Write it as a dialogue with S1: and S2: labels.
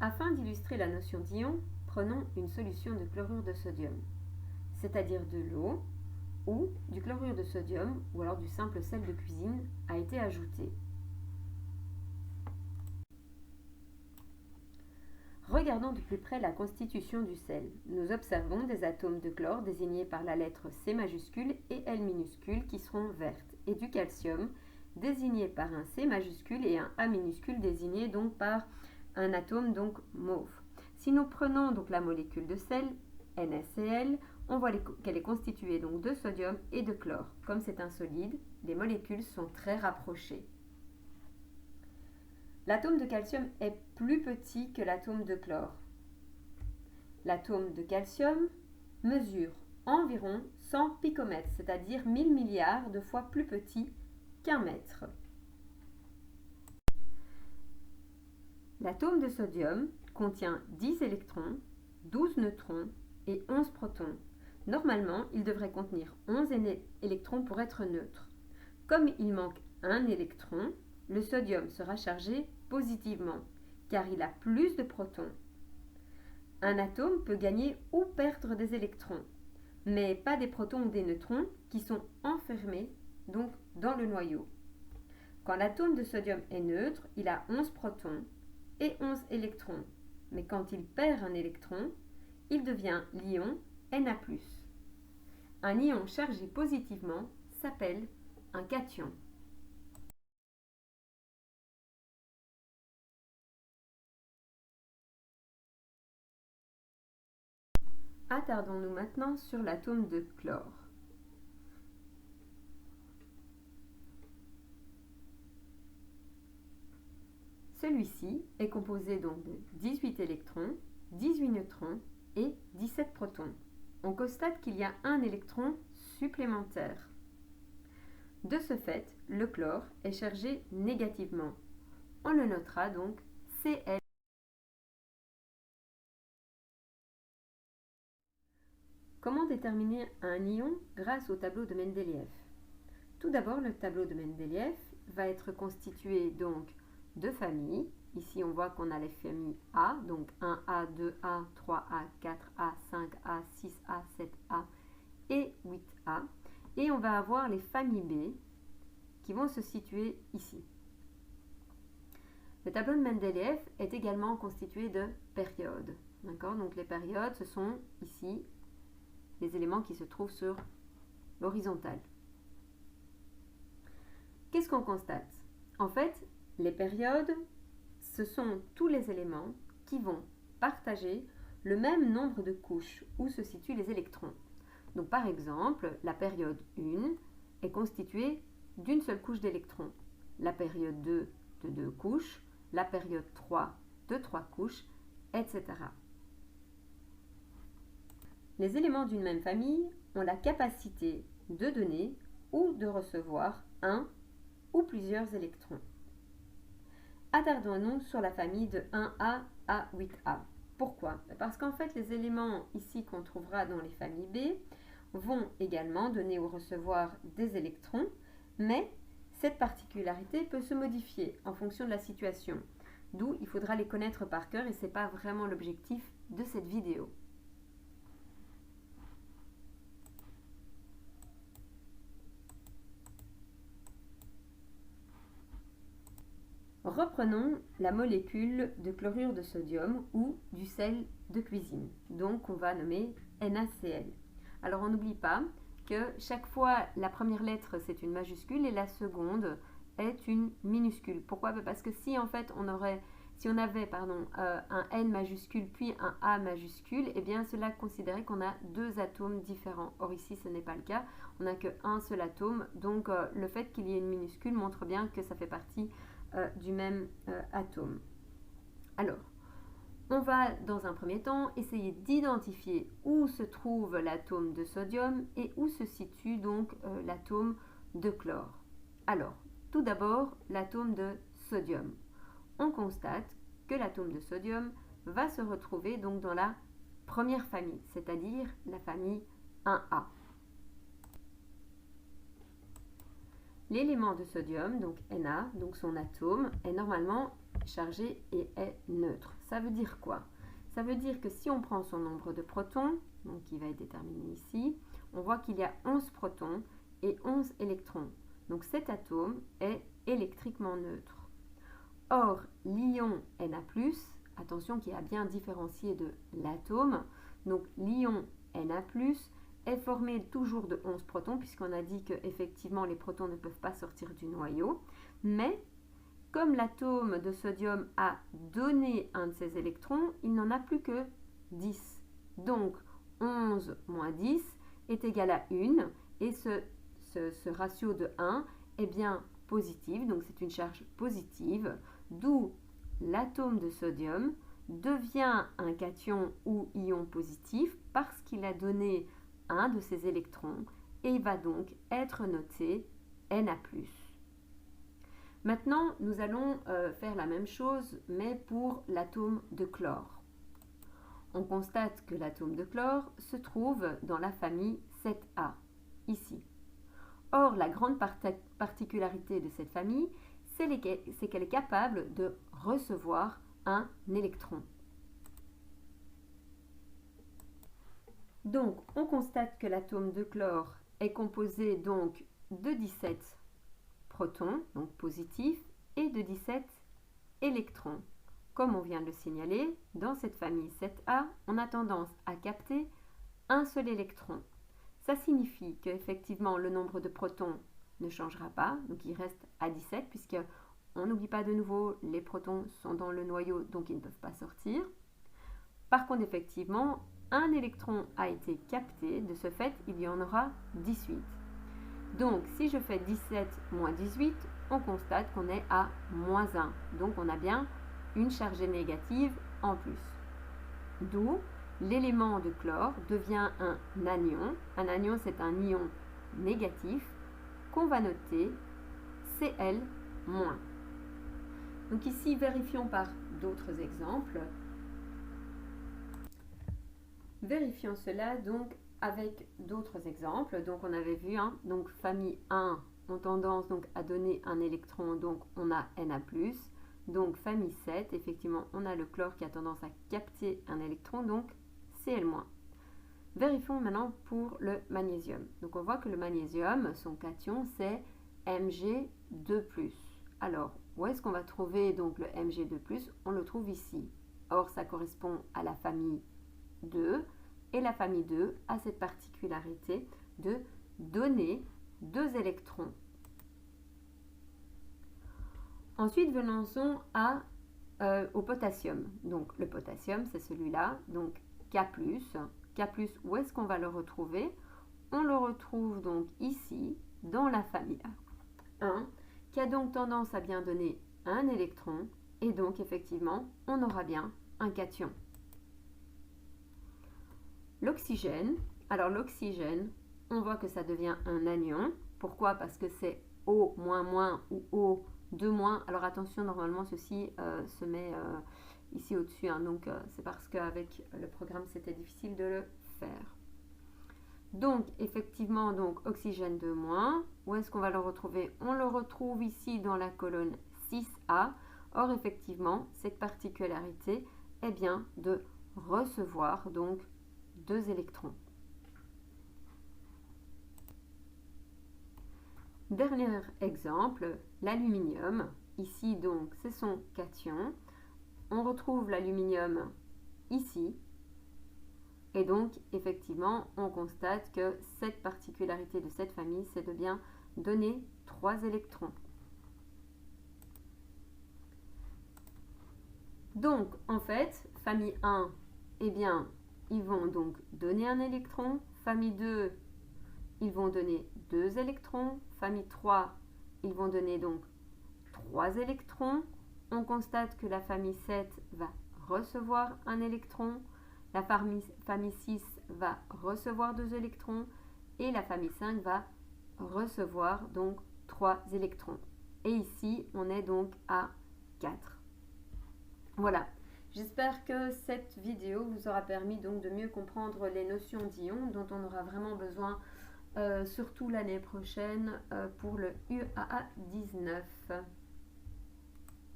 S1: Afin d'illustrer la notion d'ion, prenons une solution de chlorure de sodium, c'est-à-dire de l'eau où du chlorure de sodium ou alors du simple sel de cuisine a été ajouté. Regardons de plus près la constitution du sel. Nous observons des atomes de chlore désignés par la lettre C majuscule et L minuscule qui seront vertes, et du calcium désigné par un C majuscule et un A minuscule désigné donc par un atome donc mauve. Si nous prenons donc la molécule de sel, NaCl, on voit qu'elle est constituée donc de sodium et de chlore. Comme c'est un solide, les molécules sont très rapprochées. L'atome de calcium est plus petit que l'atome de chlore. L'atome de calcium mesure environ 100 picomètres, c'est-à-dire 1000 milliards de fois plus petit qu'un mètre. L'atome de sodium contient 10 électrons, 12 neutrons et 11 protons. Normalement, il devrait contenir 11 électrons pour être neutre. Comme il manque un électron, le sodium sera chargé positivement, car il a plus de protons. Un atome peut gagner ou perdre des électrons, mais pas des protons ou des neutrons qui sont enfermés donc dans le noyau. Quand l'atome de sodium est neutre, il a 11 protons et 11 électrons, mais quand il perd un électron, il devient l'ion Na+. Un ion chargé positivement s'appelle un cation. Attardons-nous maintenant sur l'atome de chlore. Celui-ci est composé donc de 18 électrons, 18 neutrons et 17 protons. On constate qu'il y a un électron supplémentaire. De ce fait, le chlore est chargé négativement. On le notera donc Cl. Comment déterminer un ion grâce au tableau de Mendeleïev? Tout d'abord, le tableau de Mendeleïev va être constitué donc de familles. Ici, on voit qu'on a les familles A, donc 1A, 2A, 3A, 4A, 5A, 6A, 7A et 8A. Et on va avoir les familles B qui vont se situer ici. Le tableau de Mendeleïev est également constitué de périodes. D'accord? Donc les périodes, ce sont ici les éléments qui se trouvent sur l'horizontale. Qu'est-ce qu'on constate? En fait, les périodes, ce sont tous les éléments qui vont partager le même nombre de couches où se situent les électrons. Donc par exemple, la période 1 est constituée d'une seule couche d'électrons, la période 2 de 2 couches, la période 3 de 3 couches, etc. Les éléments d'une même famille ont la capacité de donner ou de recevoir un ou plusieurs électrons. Attardons-nous sur la famille de 1A à 8A. Pourquoi? Parce qu'en fait, les éléments ici qu'on trouvera dans les familles B vont également donner ou recevoir des électrons, mais cette particularité peut se modifier en fonction de la situation. D'où il faudra les connaître par cœur et ce n'est pas vraiment l'objectif de cette vidéo. Reprenons la molécule de chlorure de sodium ou du sel de cuisine. Donc on va nommer NaCl. Alors on n'oublie pas que chaque fois la première lettre c'est une majuscule et la seconde est une minuscule. Pourquoi? Parce que si en fait on avait un N majuscule puis un A majuscule, eh bien cela considérait qu'on a deux atomes différents. Or ici ce n'est pas le cas, on n'a qu'un seul atome, donc le fait qu'il y ait une minuscule montre bien que ça fait partie du même atome. Alors, on va dans un premier temps essayer d'identifier où se trouve l'atome de sodium et où se situe donc l'atome de chlore. Alors, tout d'abord, l'atome de sodium. On constate que l'atome de sodium va se retrouver donc dans la première famille, c'est-à-dire la famille 1A. L'élément de sodium, donc Na, donc son atome, est normalement chargé et est neutre. Ça veut dire quoi? Ça veut dire que si on prend son nombre de protons, donc qui va être déterminé ici, on voit qu'il y a 11 protons et 11 électrons. Donc cet atome est électriquement neutre. Or, l'ion Na+, attention qui a bien différencié de l'atome, donc l'ion Na+, est formé toujours de 11 protons, puisqu'on a dit que effectivement les protons ne peuvent pas sortir du noyau, mais comme l'atome de sodium a donné un de ses électrons, il n'en a plus que 10. Donc 11 moins 10 est égal à 1, et ce ratio de 1 est bien positif, donc c'est une charge positive, d'où l'atome de sodium devient un cation ou ion positif parce qu'il a donné un de ses électrons et va donc être noté Na+. Maintenant, nous allons faire la même chose, mais pour l'atome de chlore. On constate que l'atome de chlore se trouve dans la famille 7A, ici. Or, la grande particularité de cette famille, c'est qu'elle est capable de recevoir un électron. Donc, on constate que l'atome de chlore est composé donc de 17 protons, donc positifs, et de 17 électrons. Comme on vient de le signaler, dans cette famille 7A, on a tendance à capter un seul électron. Ça signifie qu'effectivement, le nombre de protons ne changera pas, donc il reste à 17, puisque on n'oublie pas de nouveau, les protons sont dans le noyau, donc ils ne peuvent pas sortir. Par contre, effectivement, un électron a été capté, de ce fait, il y en aura 18. Donc, si je fais 17 moins 18, on constate qu'on est à moins 1. Donc, on a bien une charge négative en plus. D'où l'élément de chlore devient un anion. Un anion, c'est un ion négatif qu'on va noter Cl-. Donc ici, vérifions par d'autres exemples. Vérifions cela donc avec d'autres exemples. Donc on avait vu, donc famille 1 ont tendance donc à donner un électron, donc on a Na+. Donc famille 7, effectivement, on a le chlore qui a tendance à capter un électron, donc Cl-. Vérifions maintenant pour le magnésium. Donc on voit que le magnésium, son cation, c'est Mg2+. Alors, où est-ce qu'on va trouver donc le Mg2+? On le trouve ici. Or, ça correspond à la famille 2, et la famille 2 a cette particularité de donner 2 électrons. Ensuite, venons-en au potassium. Donc, le potassium, c'est celui-là, donc K+. K+, où est-ce qu'on va le retrouver? On le retrouve donc ici, dans la famille 1, qui a donc tendance à bien donner un électron, et donc, effectivement, on aura bien un cation. L'oxygène, alors l'oxygène, on voit que ça devient un anion. Pourquoi? Parce que c'est O-, ou O2-. Alors attention, normalement ceci se met ici au-dessus, donc c'est parce qu'avec le programme c'était difficile de le faire. Donc effectivement, donc oxygène 2-. Où est-ce qu'on va le retrouver? On le retrouve ici dans la colonne 6A. Or effectivement, cette particularité est bien de recevoir donc 2 électrons. Dernier exemple, l'aluminium. Ici donc c'est son cation. On retrouve l'aluminium ici. Et donc effectivement on constate que cette particularité de cette famille, c'est de bien donner 3 électrons. Donc en fait, famille 1, eh bien ils vont donc donner un électron. Famille 2, ils vont donner 2 électrons. Famille 3, ils vont donner donc 3 électrons. On constate que la famille 7 va recevoir un électron. La famille 6 va recevoir 2 électrons. Et la famille 5 va recevoir donc 3 électrons. Et ici, on est donc à 4. Voilà. J'espère que cette vidéo vous aura permis donc de mieux comprendre les notions d'ions dont on aura vraiment besoin, surtout l'année prochaine pour le UAA 19.